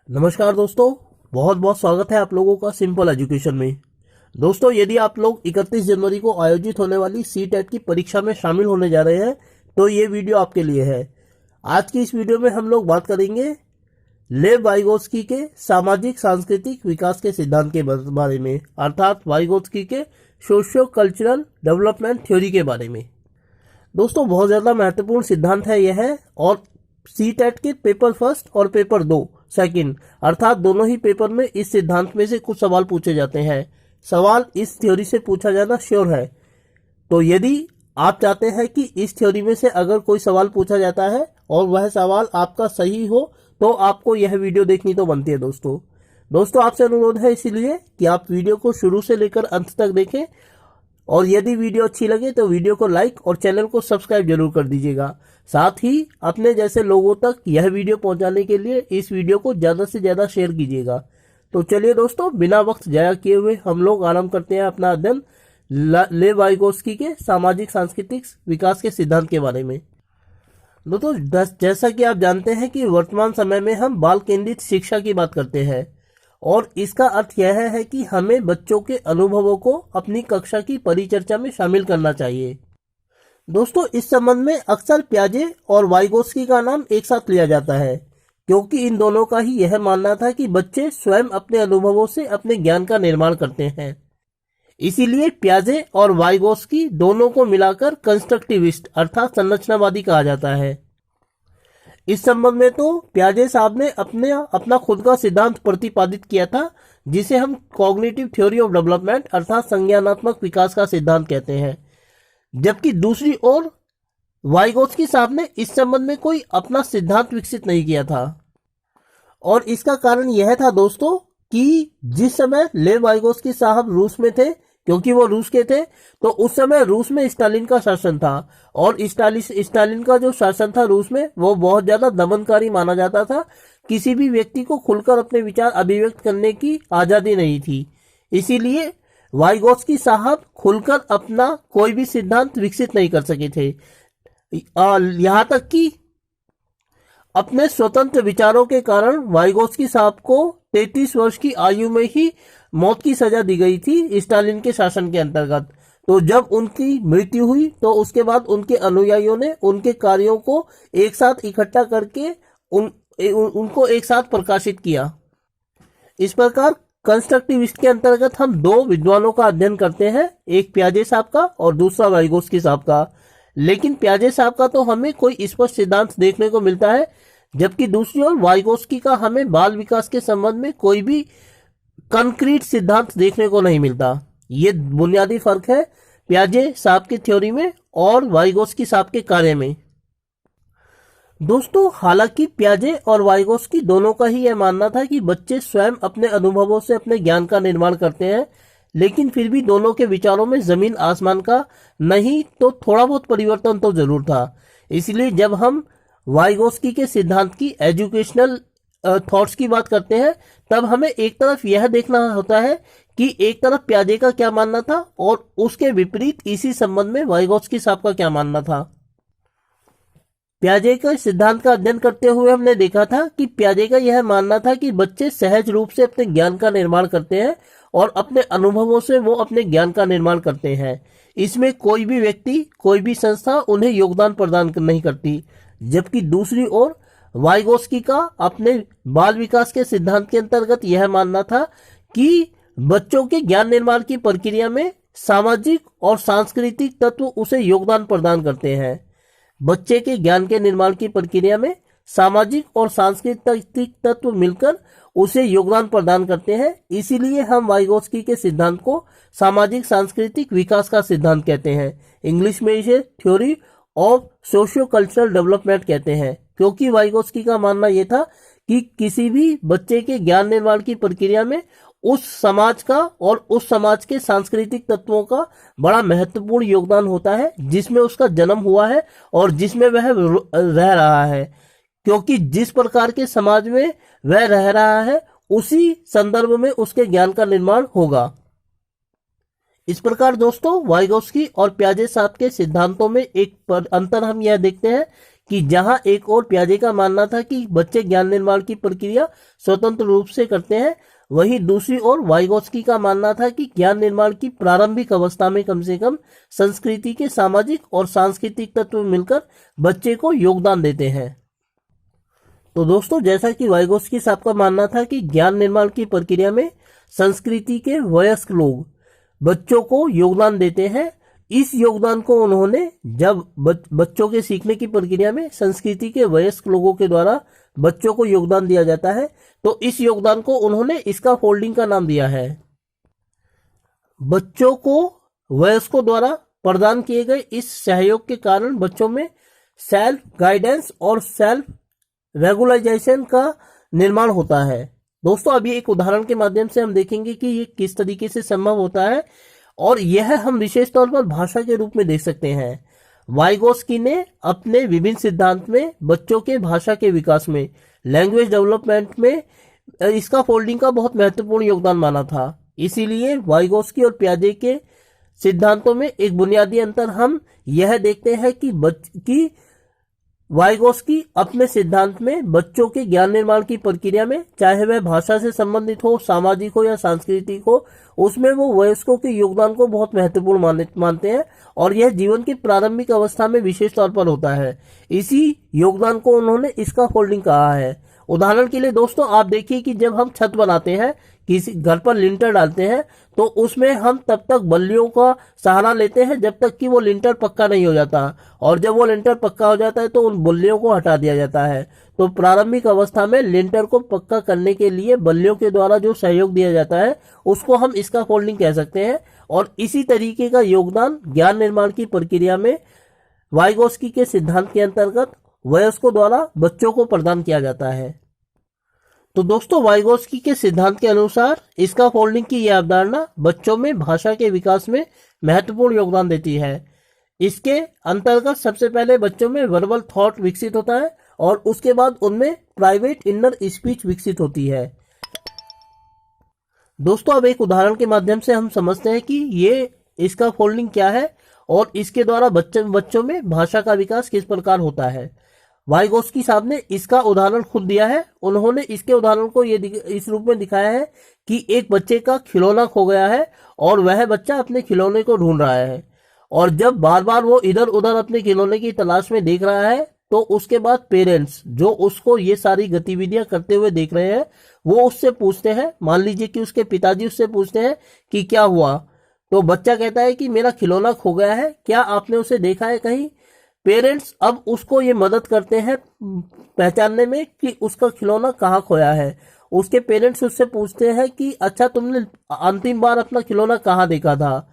नमस्कार दोस्तों, बहुत बहुत स्वागत है आप लोगों का सिंपल एजुकेशन में। दोस्तों, यदि आप लोग 31 जनवरी को आयोजित होने वाली सी-टेट की परीक्षा में शामिल होने जा रहे हैं तो ये वीडियो आपके लिए है। आज की इस वीडियो में हम लोग बात करेंगे लेव वाइगोत्स्की के सामाजिक सांस्कृतिक विकास के सिद्धांत के बारे में, अर्थात वाइगोत्स्की के सोशियो कल्चरल डेवलपमेंट थ्योरी के बारे में। दोस्तों, बहुत ज़्यादा महत्वपूर्ण सिद्धांत है यह है और सी-टेट के पेपर फर्स्ट और पेपर 2 सेकंड अर्थात दोनों ही पेपर में इस सिद्धांत में से कुछ सवाल पूछे जाते हैं। सवाल इस थ्योरी से पूछा जाना श्योर है। तो यदि आप चाहते हैं कि इस थ्योरी में से अगर कोई सवाल पूछा जाता है और वह सवाल आपका सही हो तो आपको यह वीडियो देखनी तो बनती है। दोस्तों आपसे अनुरोध है इसीलिए कि आप वीडियो को शुरू से लेकर अंत तक देखें और यदि वीडियो अच्छी लगे तो वीडियो को लाइक और चैनल को सब्सक्राइब जरूर कर दीजिएगा। साथ ही अपने जैसे लोगों तक यह वीडियो पहुंचाने के लिए इस वीडियो को ज़्यादा से ज़्यादा शेयर कीजिएगा। तो चलिए दोस्तों, बिना वक्त जाया किए हुए हम लोग आरंभ करते हैं अपना अध्ययन लेव वाइगोत्स्की के सामाजिक सांस्कृतिक विकास के सिद्धांत के बारे में। दोस्तों, जैसा कि आप जानते हैं कि वर्तमान समय में हम बाल केंद्रित शिक्षा की बात करते हैं और इसका अर्थ यह है कि हमें बच्चों के अनुभवों को अपनी कक्षा की परिचर्चा में शामिल करना चाहिए। दोस्तों, इस संबंध में अक्सर प्याजे और वाइगोत्स्की का नाम एक साथ लिया जाता है क्योंकि इन दोनों का ही यह मानना था कि बच्चे स्वयं अपने अनुभवों से अपने ज्ञान का निर्माण करते हैं। इसीलिए प्याजे और वाइगोत्स्की दोनों को मिलाकर कंस्ट्रक्टिविस्ट अर्थात संरचनावादी कहा जाता है। इस संबंध में तो प्याजे साहब ने अपना खुद का सिद्धांत प्रतिपादित किया था जिसे हम कॉग्निटिव थ्योरी ऑफ डेवलपमेंट अर्थात संज्ञानात्मक विकास का सिद्धांत कहते हैं, जबकि दूसरी ओर वाइगोत्स्की साहब ने इस संबंध में कोई अपना सिद्धांत विकसित नहीं किया था। और इसका कारण यह था दोस्तों कि जिस समय लेव वाइगोत्स्की साहब रूस में थे, क्योंकि वो रूस के थे, तो उस समय रूस में स्टालिन का शासन था और स्टालिन का जो शासन था रूस में वो बहुत ज्यादा दमनकारी माना जाता था। किसी भी व्यक्ति को खुलकर अपने विचार अभिव्यक्त करने की आजादी नहीं थी। इसीलिए वाइगोत्स्की साहब खुलकर अपना कोई भी सिद्धांत विकसित नहीं कर सके थे। यहां तक कि अपने स्वतंत्र विचारों के कारण वाइगोत्स्की साहब को 33 वर्ष की आयु में ही मौत की सजा दी गई थी स्टालिन के शासन के अंतर्गत। तो जब उनकी मृत्यु हुई तो उसके बाद उनके अनुयायियों ने उनके कार्यों को एक साथ इकट्ठा करके उनको एक साथ प्रकाशित किया। इस प्रकार कंस्ट्रक्टिविस्ट के अंतर्गत हम दो विद्वानों का अध्ययन करते हैं, एक प्याजे साहब का और दूसरा वाइगोत्स्की साहब का। लेकिन प्याजे साहब का तो हमें कोई स्पष्ट सिद्धांत देखने को मिलता है, जबकि दूसरी ओर वाइगोत्स्की का हमें बाल विकास के संबंध में कोई भी कंक्रीट सिद्धांत देखने को नहीं मिलता। ये बुनियादी फर्क है प्याजे साहब की थ्योरी में और वाइगोत्स्की साहब के कार्य में। दोस्तों, हालांकि प्याजे और वाइगोत्स्की दोनों का ही यह मानना था कि बच्चे स्वयं अपने अनुभवों से अपने ज्ञान का निर्माण करते हैं, लेकिन फिर भी दोनों के विचारों में जमीन आसमान का नहीं तो थोड़ा बहुत परिवर्तन तो जरूर था। इसलिए जब हम वाइगोत्स्की के सिद्धांत की एजुकेशनल थॉट्स की बात करते हैं तब हमें एक तरफ यह देखना होता है कि एक तरफ प्याजे का क्या मानना था और उसके विपरीत इसी संबंध में वाइगोत्स्की साहब का क्या मानना था। प्याजे के सिद्धांत का अध्ययन करते हुए हमने देखा था कि प्याजे का यह मानना था कि बच्चे सहज रूप से अपने ज्ञान का निर्माण करते हैं और अपने अनुभवों से वो अपने ज्ञान का निर्माण करते हैं। इसमें कोई भी व्यक्ति, कोई भी संस्था उन्हें योगदान प्रदान नहीं करती। जबकि दूसरी ओर वाइगोत्स्की का अपने बाल विकास के सिद्धांत के अंतर्गत यह मानना था कि बच्चों के ज्ञान निर्माण की प्रक्रिया में सामाजिक और सांस्कृतिक तत्व उसे योगदान प्रदान करते हैं। बच्चे के ज्ञान के निर्माण की प्रक्रिया में सामाजिक और सांस्कृतिक तत्व मिलकर उसे योगदान प्रदान करते हैं। इसीलिए हम वाइगोत्स्की के सिद्धांत को सामाजिक सांस्कृतिक विकास का सिद्धांत कहते हैं। इंग्लिश में इसे theory of socio cultural development कहते हैं, क्योंकि वाइगोत्स्की का मानना यह था कि किसी भी बच्चे के ज्ञान निर्माण की प्रक्रिया में उस समाज का और उस समाज के सांस्कृतिक तत्वों का बड़ा महत्वपूर्ण योगदान होता है जिसमें उसका जन्म हुआ है और जिसमें वह रह रहा है, क्योंकि जिस प्रकार के समाज में वह रह रहा है उसी संदर्भ में उसके ज्ञान का निर्माण होगा। इस प्रकार दोस्तों वाइगोत्स्की और प्याजे साहब के सिद्धांतों में एक अंतर हम यह देखते हैं कि जहां एक और पियाजे का मानना था कि बच्चे ज्ञान निर्माण की प्रक्रिया स्वतंत्र रूप से करते हैं, वहीं दूसरी ओर वाइगोत्स्की का मानना था कि ज्ञान निर्माण की प्रारंभिक अवस्था में कम से कम संस्कृति के सामाजिक और सांस्कृतिक तत्व मिलकर बच्चे को योगदान देते हैं। तो दोस्तों, जैसा कि वाइगोत्स्की साहब का मानना था कि ज्ञान निर्माण की प्रक्रिया में संस्कृति के वयस्क लोग बच्चों को योगदान देते हैं, इस योगदान को उन्होंने जब बच्चों के सीखने की प्रक्रिया में संस्कृति के वयस्क लोगों के द्वारा बच्चों को योगदान दिया जाता है, तो इस योगदान को उन्होंने इसका फोल्डिंग का नाम दिया है। बच्चों को वयस्कों द्वारा प्रदान किए गए इस सहयोग के कारण बच्चों में सेल्फ गाइडेंस और सेल्फ रेगुलाइजेशन का निर्माण होता है। दोस्तों, अभी एक उदाहरण के माध्यम से हम देखेंगे कि ये किस तरीके से संभव होता है, और यह हम विशेष तौर पर भाषा के रूप में देख सकते हैं। वाइगोत्स्की ने अपने विभिन्न सिद्धांत में बच्चों के भाषा के विकास में, लैंग्वेज डेवलपमेंट में इसका फोल्डिंग का बहुत महत्वपूर्ण योगदान माना था। इसीलिए वाइगोत्स्की और पियाजे के सिद्धांतों में एक बुनियादी अंतर हम यह देखते हैं कि वाइगोत्स्की अपने सिद्धांत में बच्चों के ज्ञान निर्माण की प्रक्रिया में, चाहे वह भाषा से संबंधित हो, सामाजिक हो या सांस्कृतिक हो, उसमें वो वयस्कों के योगदान को बहुत महत्वपूर्ण मानते हैं, और यह जीवन की प्रारंभिक अवस्था में विशेष तौर पर होता है। इसी योगदान को उन्होंने इसका फोल्डिंग कहा है। उदाहरण के लिए दोस्तों, आप देखिए कि जब हम छत बनाते हैं, किसी घर पर लिंटर डालते हैं, तो उसमें हम तब तक बल्लियों का सहारा लेते हैं जब तक कि वो लिंटर पक्का नहीं हो जाता, और जब वो लिंटर पक्का हो जाता है तो उन बल्लियों को हटा दिया जाता है। तो प्रारंभिक अवस्था में लिंटर को पक्का करने के लिए बल्लियों के द्वारा जो सहयोग दिया जाता है उसको हम इसका फोल्डिंग कह सकते हैं, और इसी तरीके का योगदान ज्ञान निर्माण की प्रक्रिया में वाइगोत्स्की के सिद्धांत के अंतर्गत वयस्कों द्वारा बच्चों को प्रदान किया जाता है। तो दोस्तों, वाइगोत्स्की के सिद्धांत के अनुसार इसका फोल्डिंग की यह अवधारणा बच्चों में भाषा के विकास में महत्वपूर्ण योगदान देती है। इसके अंतर्गत सबसे पहले बच्चों में वर्बल थॉट विकसित होता है, और उसके बाद उनमें प्राइवेट इनर स्पीच विकसित होती है। दोस्तों, अब एक उदाहरण के माध्यम से हम समझते हैं कि ये इसका फोल्डिंग क्या है और इसके द्वारा बच्चों में भाषा का विकास किस प्रकार होता है। वाइगोत्स्की साहब ने इसका उदाहरण खुद दिया है। उन्होंने इसके उदाहरण को इस रूप में दिखाया है कि एक बच्चे का खिलौना खो गया है और वह बच्चा अपने खिलौने को ढूंढ रहा है, और जब बार बार वो इधर उधर अपने खिलौने की तलाश में देख रहा है, तो उसके बाद पेरेंट्स जो उसको ये सारी गतिविधियां करते हुए देख रहे हैं, वो उससे पूछते हैं, मान लीजिए कि उसके पिताजी उससे पूछते हैं कि क्या हुआ, तो बच्चा कहता है कि मेरा खिलौना खो गया है, क्या आपने उसे देखा है कहीं। पेरेंट्स अब उसको ये मदद करते हैं पहचानने में कि उसका खिलौना कहाँ खोया है। उसके पेरेंट्स उससे पूछते हैं कि अच्छा, तुमने अंतिम बार अपना खिलौना कहाँ देखा था,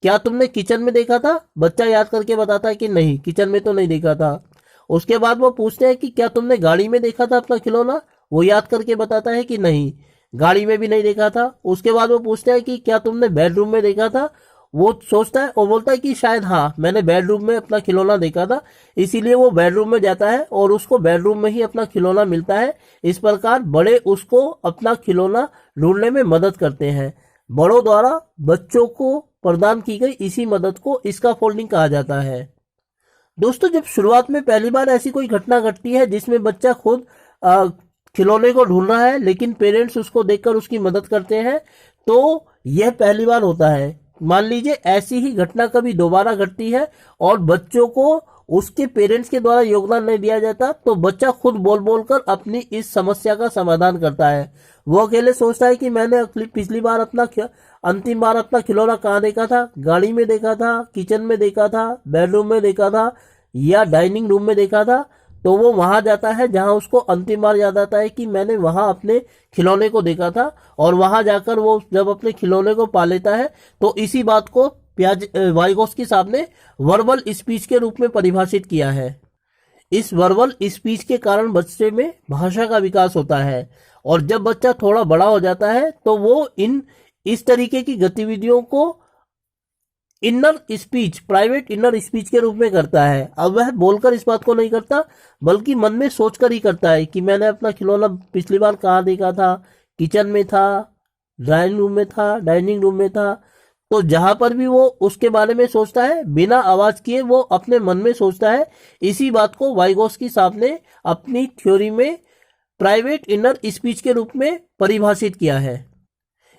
क्या तुमने किचन में देखा था। बच्चा याद करके बताता है कि नहीं, किचन में तो नहीं देखा था। उसके बाद वो पूछते हैं कि क्या तुमने गाड़ी में देखा था अपना खिलौना, वो याद करके बताता है कि नहीं, गाड़ी में भी नहीं देखा था। उसके बाद वो पूछते हैं कि क्या तुमने बेडरूम में देखा था, वो सोचता है और बोलता है कि शायद हाँ, मैंने बेडरूम में अपना खिलौना देखा था। इसीलिए वो बेडरूम में जाता है और उसको बेडरूम में ही अपना खिलौना मिलता है। इस प्रकार बड़े उसको अपना खिलौना ढूंढने में मदद करते हैं। बड़ों द्वारा बच्चों को प्रदान की गई इसी मदद को इसका फोल्डिंग कहा जाता है। दोस्तों, जब शुरुआत में पहली बार ऐसी कोई घटना घटती है जिसमें बच्चा खुद खिलौने को ढूंढ रहा है, लेकिन पेरेंट्स उसको देखकर उसकी मदद करते हैं, तो यह पहली बार होता है। मान लीजिए ऐसी ही घटना कभी दोबारा घटती है और बच्चों को उसके पेरेंट्स के द्वारा योगदान नहीं दिया जाता, तो बच्चा खुद बोल बोल कर अपनी इस समस्या का समाधान करता है। वो अकेले सोचता है कि मैंने पिछली बार अंतिम बार अपना खिलौना कहाँ देखा था, गाड़ी में देखा था, किचन में देखा था, बेडरूम में देखा था या डाइनिंग रूम में देखा था। तो वो वहां जाता है जहां उसको अंतिम बार याद आता है कि मैंने वहां अपने खिलौने को देखा था, और वहां जाकर वो जब अपने खिलौने को पा लेता है, तो इसी बात को वाइगोत्स्की साहब ने वर्बल स्पीच के रूप में परिभाषित किया है। इस वर्बल स्पीच के कारण बच्चे में भाषा का विकास होता है, और जब बच्चा थोड़ा बड़ा हो जाता है तो वो इस तरीके की गतिविधियों को inner speech, private inner speech के रूप में करता है। अब वह बोलकर इस बात को नहीं करता, बल्कि मन में सोचकर ही करता है कि मैंने अपना खिलौना पिछली बार कहाँ देखा था, किचन में था, ड्राइंग रूम में था, डाइनिंग रूम में था। तो जहां पर भी वो उसके बारे में सोचता है, बिना आवाज किए वो अपने मन में सोचता है। इसी बात को वाइगोस्की साहब ने अपनी थ्योरी में प्राइवेट इनर स्पीच के रूप में परिभाषित किया है।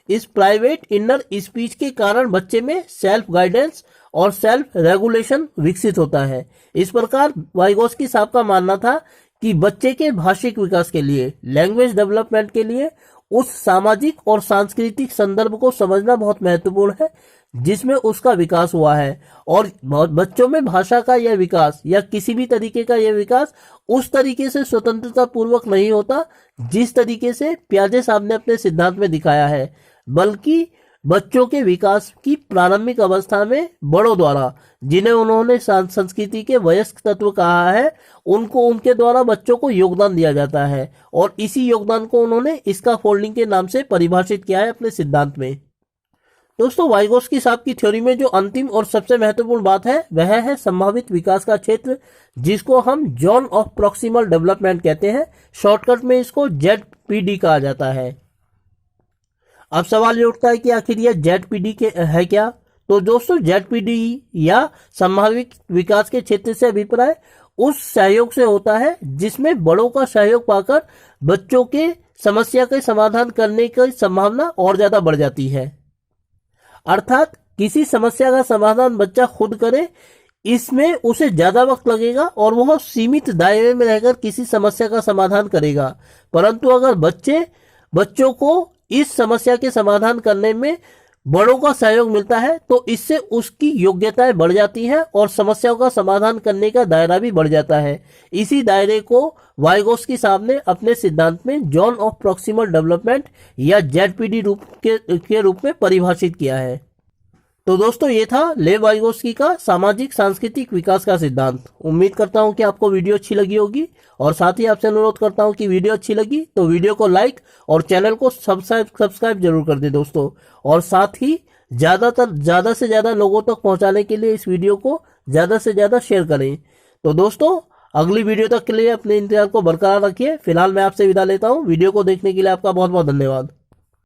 इस प्राइवेट इनर स्पीच के कारण बच्चे में सेल्फ गाइडेंस और सेल्फ रेगुलेशन विकसित होता है। इस प्रकार वाइगोस्की साहब का मानना था कि बच्चे के भाषिक विकास के लिए, लैंग्वेज डेवलपमेंट के लिए उस सामाजिक और सांस्कृतिक संदर्भ को समझना बहुत महत्वपूर्ण है जिसमें उसका विकास हुआ है। और बच्चों में भाषा का यह विकास या किसी भी तरीके का यह विकास उस तरीके से स्वतंत्रता पूर्वक नहीं होता जिस तरीके से पियाजे साहब ने अपने सिद्धांत में दिखाया है, बल्कि बच्चों के विकास की प्रारंभिक अवस्था में बड़ों द्वारा, जिन्हें उन्होंने संस्कृति के वयस्क तत्व कहा है, उनको उनके द्वारा बच्चों को योगदान दिया जाता है। और इसी योगदान को उन्होंने इसका फोल्डिंग के नाम से परिभाषित किया है अपने सिद्धांत में। दोस्तों, वाइगोस्की साहब की थ्योरी में जो अंतिम और सबसे महत्वपूर्ण बात है वह है संभावित विकास का क्षेत्र, जिसको हम जोन ऑफ प्रॉक्सिमल डेवलपमेंट कहते हैं। शॉर्टकट में इसको ZPD कहा जाता है। अब सवाल ये उठता है कि आखिर यह ZPD के है क्या। तो दोस्तों, ZPD या संभावित विकास के क्षेत्र से अभिप्राय उस सहयोग से होता है जिसमें बड़ों का सहयोग पाकर बच्चों के समस्या के समाधान करने की संभावना और ज्यादा बढ़ जाती है। अर्थात किसी समस्या का समाधान बच्चा खुद करे, इसमें उसे ज्यादा वक्त लगेगा और वह सीमित दायरे में रहकर किसी समस्या का समाधान करेगा। परंतु अगर बच्चों को इस समस्या के समाधान करने में बड़ों का सहयोग मिलता है तो इससे उसकी योग्यताएं बढ़ जाती हैं और समस्याओं का समाधान करने का दायरा भी बढ़ जाता है। इसी दायरे को वाइगोस्की साहब ने अपने सिद्धांत में जोन ऑफ प्रॉक्सिमल डेवलपमेंट या ZPD के रूप में परिभाषित किया है। तो दोस्तों, ये था लेव वाइगोस्की का सामाजिक सांस्कृतिक विकास का सिद्धांत। उम्मीद करता हूं कि आपको वीडियो अच्छी लगी होगी और साथ ही आपसे अनुरोध करता हूं कि वीडियो अच्छी लगी तो वीडियो को लाइक और चैनल को सब्सक्राइब जरूर कर दें दोस्तों। और साथ ही ज्यादा से ज्यादा लोगों तक पहुंचाने के लिए इस वीडियो को ज्यादा से ज्यादा शेयर करें। तो दोस्तों, अगली वीडियो तक के लिए अपने इंतजार को बरकरार रखिए। फिलहाल मैं आपसे विदा लेता हूँ। वीडियो को देखने के लिए आपका बहुत बहुत धन्यवाद।